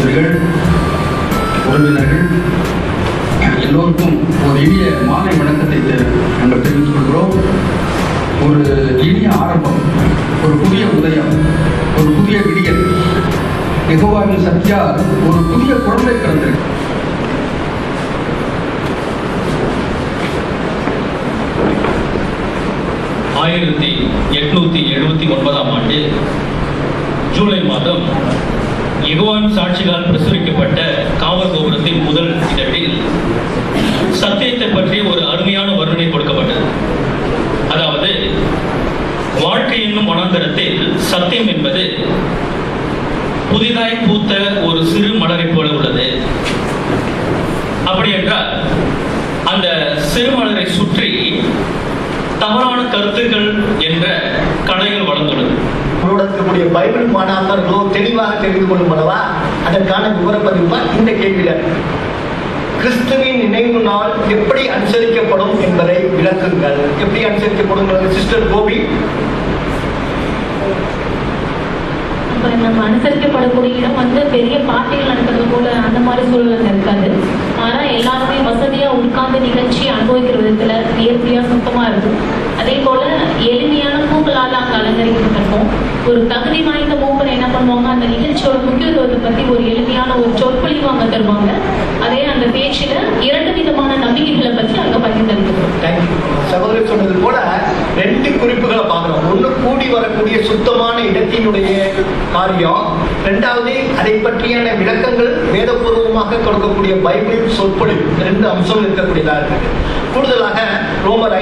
சகோதரிகள், உறவினர்கள் எல்லோருக்கும் ஒரு இனிய மாலை வணக்கத்தை நாங்கள் தெரிவித்துக் கொள்கிறோம். ஒரு இனிய ஆரம்பம், ஒரு புதிய உதயம், ஒரு புதிய விடியல். யெகோவாவின் சக்தியால் ஒரு புதிய குழந்தை பிறந்திருக்கு. ஆயிரத்தி 879 ஆண்டு ஜூலை மாதம் யெகோவாவின் சாட்சிகளால் பிரசுரிக்கப்பட்ட காவல் கோபுரத்தின் முதல் இதழில் சத்தியத்தை பற்றி ஒரு அருமையான வர்ணனை கொடுக்கப்பட்டது. அதாவது, வாழ்க்கை என்னும் வனாந்தரத்தில் சத்தியம் என்பது புதிதாய் பூத்த ஒரு சிறு மலரை போல உள்ளது. அப்படி என்றால் அந்த சிறு மலரை சுற்றி தவறான கருத்துக்கள் என்ற கலைகள் வளர்ந்துள்ளது. இருக்கக்கூடிய பைபிள் மாணாக்கர்களோ தெளிவாக தெரிந்து கொள்ளும் அல்லவா, அதற்கான விவரப்பதிவு இந்த கேள்விகள். கிறிஸ்துவின் நினைவு நாள் எப்படி அனுசரிக்கப்படும் என்பதை விளக்குங்கள். எப்படி அனுசரிக்கப்படும் சிஸ்டர் கோபி? நம்ம அனுசரிக்கப்படக்கூடிய இடம் பெரிய பார்ட்டிகள் நடக்கிறது போல அந்த மாதிரி சூழல் இருக்காது. ஆனா எல்லாருமே வசதியா உட்கார்ந்து நிகழ்ச்சி அனுபவிக்கிற விதத்துல நேர்த்தியா சுத்தமா இருக்கும். அதே போல எளிமையான பூக்களால் அங்க அலங்கரிக்கப்பட்டிருக்கும். ஒரு தகுதி வாய்ந்த மூப்பர் என்ன பண்ணுவாங்க, அந்த நிகழ்ச்சியோட முக்கியத்துவத்தை பத்தி ஒரு எளிமையான ஒரு சொற்பொழிவு அங்க தருவாங்க. அதே அந்த பேச்சுல 2 விதமான நம்பிக்கைகளை பற்றி அங்க பகிர்ந்தளிக்கப்படும். சகோதரி சொன்னது போல 2 குறிப்புகளை பார்க்கிறோம். ஒண்ணு, கூடி வரக்கூடிய சுத்தமான இடத்தினுடைய காரியம். 2வது, அதை பற்றியான விளக்கங்கள் வேதபூர்வமாக கொடுக்கக்கூடிய பைபிள் சொற்பொழிவு. 2 அம்சம் இருக்கக்கூடியதா இருக்கு. கூடுதலாக ரோமர்